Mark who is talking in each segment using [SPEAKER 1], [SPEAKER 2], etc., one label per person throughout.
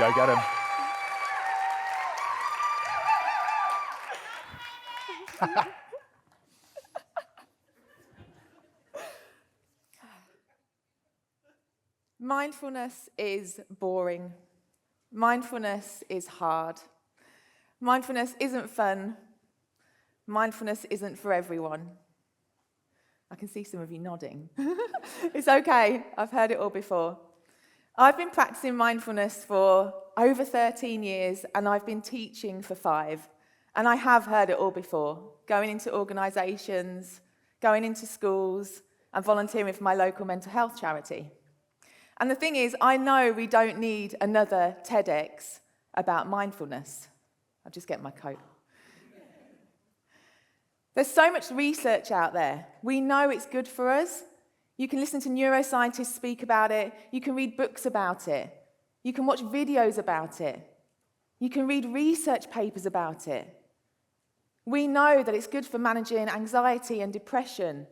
[SPEAKER 1] Go get him.
[SPEAKER 2] Mindfulness is boring. Mindfulness is hard. Mindfulness isn't fun. Mindfulness isn't for everyone. I can see some of you nodding. It's okay, I've heard it all before. I've been practicing mindfulness for over 13 years, and I've been teaching for 5. And I have heard it all before, going into organisations, going into schools, and volunteering for my local mental health charity. And the thing is, I know we don't need another TEDx about mindfulness. I'll just get my coat. There's so much research out there. We know it's good for us. You can listen to neuroscientists speak about it. You can read books about it. You can watch videos about it. You can read research papers about it. We know that it's good for managing anxiety and depression.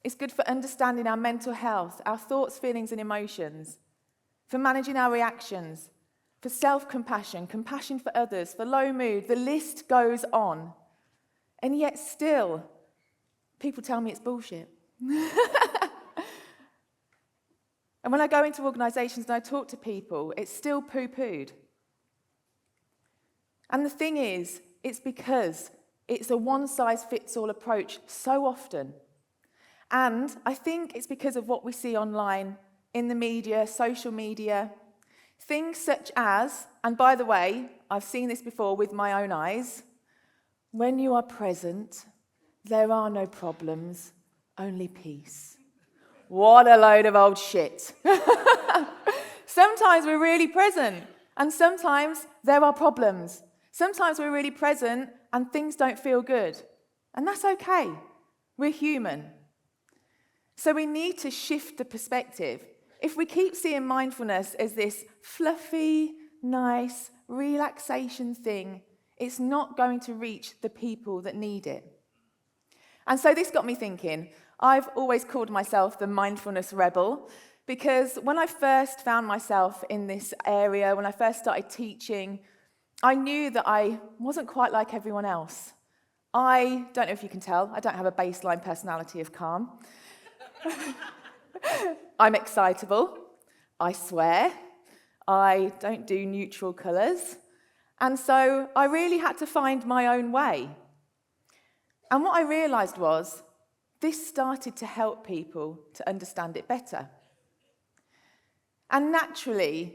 [SPEAKER 2] It's good for understanding our mental health, our thoughts, feelings, and emotions, for managing our reactions, for self-compassion, compassion for others, for low mood. The list goes on. And yet still, people tell me it's bullshit. And when I go into organisations and I talk to people, it's still poo-pooed. And the thing is, it's because it's a one-size-fits-all approach so often. And I think it's because of what we see online, in the media, social media, things such as, and by the way, I've seen this before with my own eyes, when you are present, there are no problems, only peace. What a load of old shit. Sometimes we're really present, and sometimes there are problems. Sometimes we're really present, and things don't feel good. And that's okay. We're human. So we need to shift the perspective. If we keep seeing mindfulness as this fluffy, nice, relaxation thing, it's not going to reach the people that need it. And so this got me thinking. I've always called myself the mindfulness rebel, because when I first found myself in this area, when I first started teaching, I knew that I wasn't quite like everyone else. I don't know if you can tell, I don't have a baseline personality of calm. I'm excitable, I swear, I don't do neutral colours, and so I really had to find my own way. And what I realised was, this started to help people to understand it better. And naturally,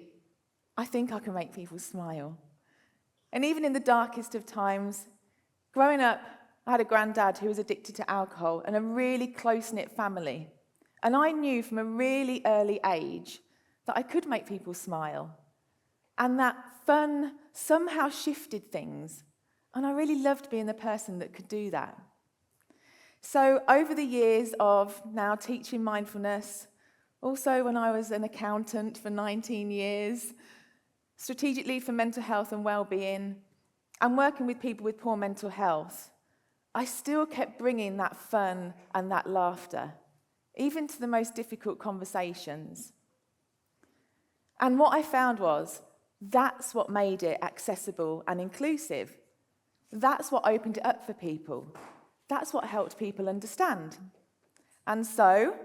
[SPEAKER 2] I think I can make people smile. And even in the darkest of times, growing up, I had a granddad who was addicted to alcohol and a really close-knit family. And I knew from a really early age that I could make people smile. And that fun somehow shifted things. And I really loved being the person that could do that. So over the years of now teaching mindfulness, also when I was an accountant for 19 years, strategic lead for mental health and well-being, and working with people with poor mental health, I still kept bringing that fun and that laughter, even to the most difficult conversations. And what I found was, that's what made it accessible and inclusive. That's what opened it up for people. That's what helped people understand. And so,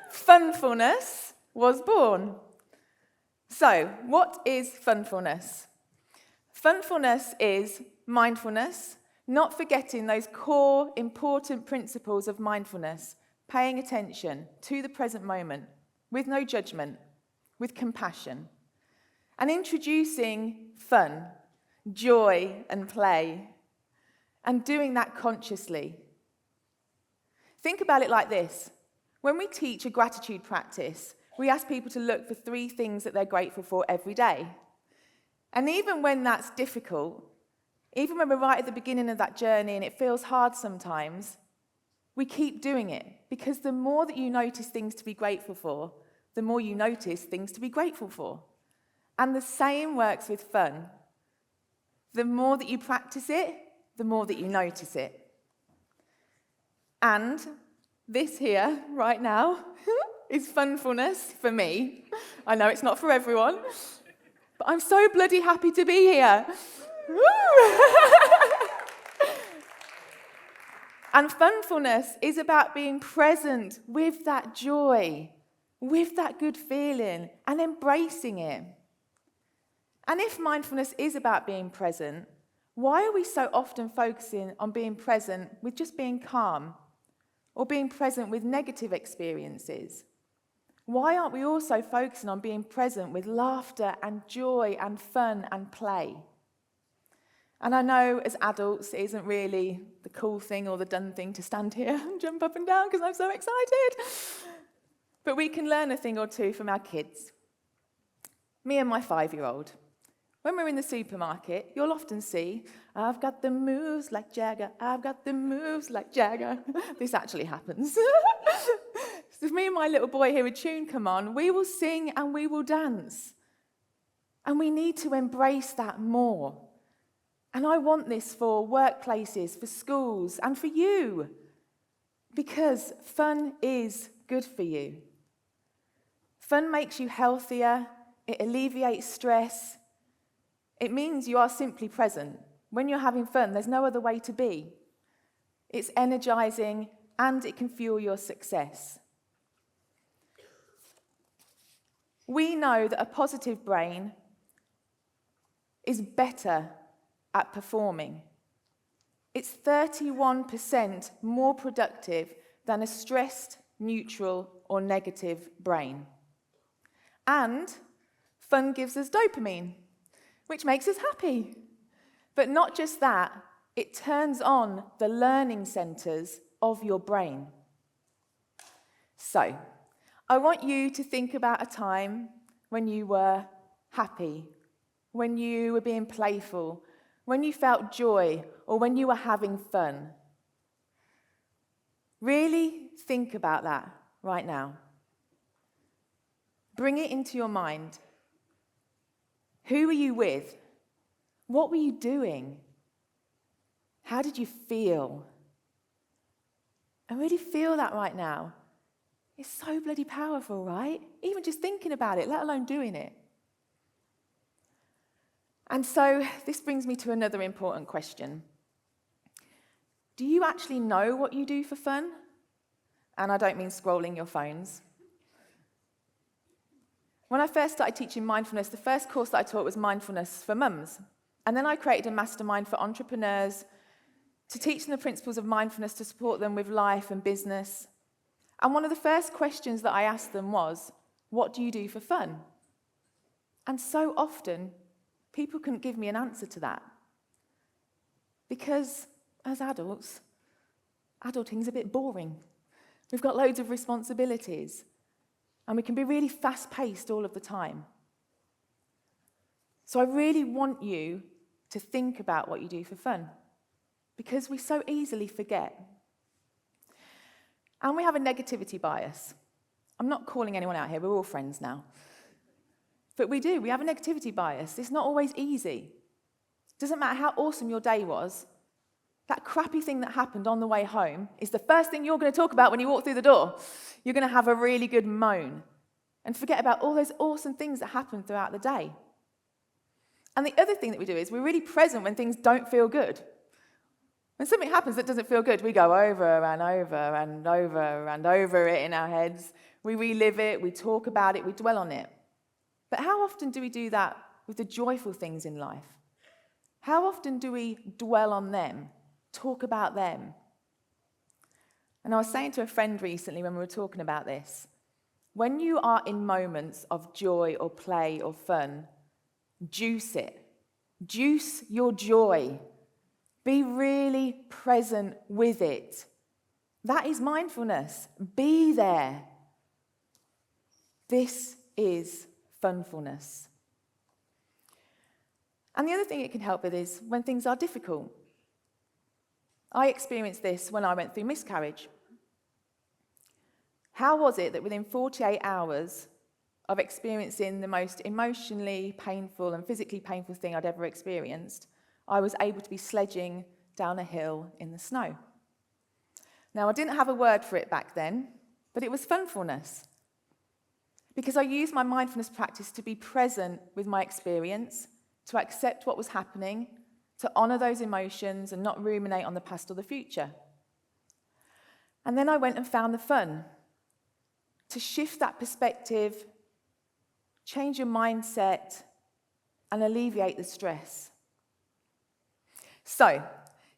[SPEAKER 2] Funfulness was born. So, what is Funfulness? Funfulness is mindfulness, not forgetting those core important principles of mindfulness, paying attention to the present moment, with no judgment, with compassion, and introducing fun, joy, and play, and doing that consciously. Think about it like this. When we teach a gratitude practice, we ask people to look for 3 things that they're grateful for every day. And even when that's difficult, even when we're right at the beginning of that journey and it feels hard sometimes, we keep doing it, because the more that you notice things to be grateful for, the more you notice things to be grateful for. And the same works with fun. The more that you practice it, the more that you notice it. And this here, right now, is Funfulness for me. I know it's not for everyone, but I'm so bloody happy to be here. And Funfulness is about being present with that joy, with that good feeling, and embracing it. And if mindfulness is about being present, why are we so often focusing on being present with just being calm, or being present with negative experiences? Why aren't we also focusing on being present with laughter and joy and fun and play? And I know as adults it isn't really the cool thing or the done thing to stand here and jump up and down because I'm so excited. But we can learn a thing or two from our kids. Me and my 5-year-old. When we're in the supermarket, you'll often see, I've got the moves like Jagger, I've got the moves like Jagger. This actually happens. So if me and my little boy hear a tune come on, we will sing and we will dance. And we need to embrace that more. And I want this for workplaces, for schools, and for you. Because fun is good for you. Fun makes you healthier, it alleviates stress. It means you are simply present. When you're having fun, there's no other way to be. It's energizing and it can fuel your success. We know that a positive brain is better at performing. It's 31% more productive than a stressed, neutral, or negative brain. And fun gives us dopamine, which makes us happy. But not just that, it turns on the learning centers of your brain. So, I want you to think about a time when you were happy, when you were being playful, when you felt joy, or when you were having fun. Really think about that right now. Bring it into your mind. Who were you with? What were you doing? How did you feel? And really feel that right now. It's so bloody powerful, right? Even just thinking about it, let alone doing it. And so this brings me to another important question. Do you actually know what you do for fun? And I don't mean scrolling your phones. When I first started teaching mindfulness, the first course that I taught was mindfulness for mums. And then I created a mastermind for entrepreneurs to teach them the principles of mindfulness to support them with life and business. And one of the first questions that I asked them was, what do you do for fun? And so often, people couldn't give me an answer to that. Because as adults, adulting's a bit boring. We've got loads of responsibilities. And we can be really fast-paced all of the time. So I really want you to think about what you do for fun, because we so easily forget. And we have a negativity bias. I'm not calling anyone out here, we're all friends now. But we do, we have a negativity bias. It's not always easy. It doesn't matter how awesome your day was, that crappy thing that happened on the way home is the first thing you're going to talk about when you walk through the door. You're going to have a really good moan and forget about all those awesome things that happened throughout the day. And the other thing that we do is we're really present when things don't feel good. When something happens that doesn't feel good, we go over and over and over and over it in our heads. We relive it, we talk about it, we dwell on it. But how often do we do that with the joyful things in life? How often do we dwell on them, talk about them? And I was saying to a friend recently when we were talking about this, when you are in moments of joy or play or fun, juice it. Juice your joy. Be really present with it. That is mindfulness. Be there. This is Funfulness. And the other thing it can help with is when things are difficult. I experienced this when I went through miscarriage. How was it that within 48 hours of experiencing the most emotionally painful and physically painful thing I'd ever experienced, I was able to be sledging down a hill in the snow? Now, I didn't have a word for it back then, but it was Funfulness. because I used my mindfulness practice to be present with my experience, to accept what was happening, to honour those emotions and not ruminate on the past or the future. And then I went and found the fun, to shift that perspective, change your mindset, and alleviate the stress. So,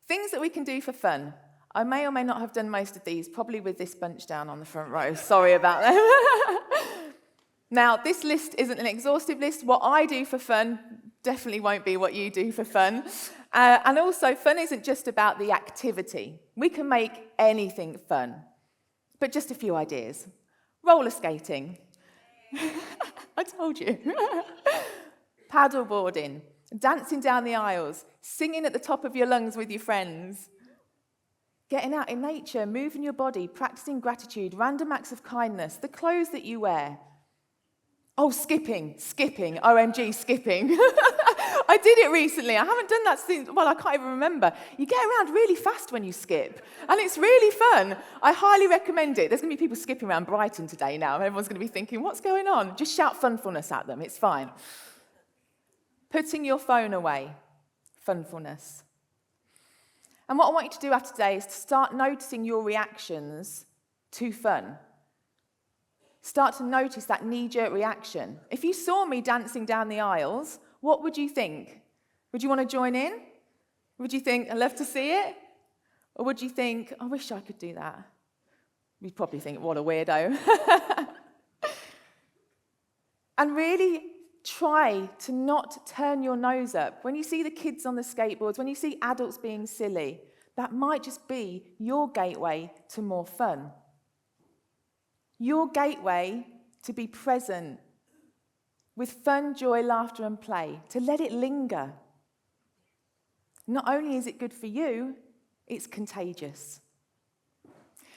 [SPEAKER 2] things that we can do for fun. I may or may not have done most of these, probably with this bunch down on the front row. Sorry about that. Now, this list isn't an exhaustive list. What I do for fun definitely won't be what you do for fun. And also, fun isn't just about the activity. We can make anything fun. But just a few ideas. Roller skating. I told you. Paddleboarding. Dancing down the aisles. Singing at the top of your lungs with your friends. Getting out in nature, moving your body, practicing gratitude, random acts of kindness, the clothes that you wear. Oh, skipping, OMG, skipping. I did it recently. I haven't done that since, well, I can't even remember. You get around really fast when you skip, and it's really fun. I highly recommend it. There's going to be people skipping around Brighton today now, and everyone's going to be thinking, what's going on? Just shout Funfulness at them, it's fine. Putting your phone away, Funfulness. And what I want you to do after today is to start noticing your reactions to fun. Start to notice that knee-jerk reaction. If you saw me dancing down the aisles, what would you think? Would you want to join in? Would you think, I'd love to see it? Or would you think, I wish I could do that? You'd probably think, what a weirdo. And really try to not turn your nose up. When you see the kids on the skateboards, when you see adults being silly, that might just be your gateway to more fun. Your gateway to be present with fun, joy, laughter, and play, to let it linger. Not only is it good for you, it's contagious.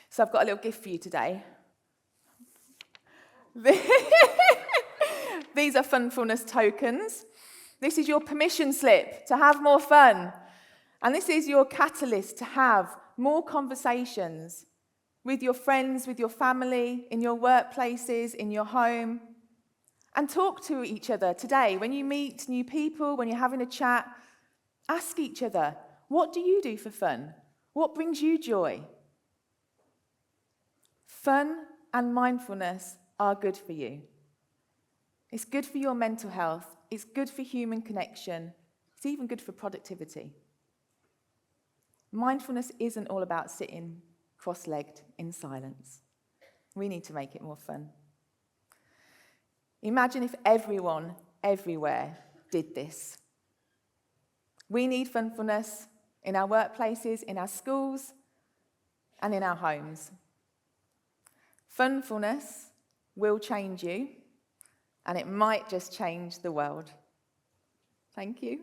[SPEAKER 2] So I've got a little gift for you today. These are Funfulness tokens. This is your permission slip to have more fun. And this is your catalyst to have more conversations with your friends, with your family, in your workplaces, in your home. And talk to each other today. When you meet new people, when you're having a chat, ask each other, what do you do for fun? What brings you joy? Fun and mindfulness are good for you. It's good for your mental health. It's good for human connection. It's even good for productivity. Mindfulness isn't all about sitting cross-legged in silence. We need to make it more fun. Imagine if everyone, everywhere, did this. We need Funfulness in our workplaces, in our schools, and in our homes. Funfulness will change you, and it might just change the world. Thank you.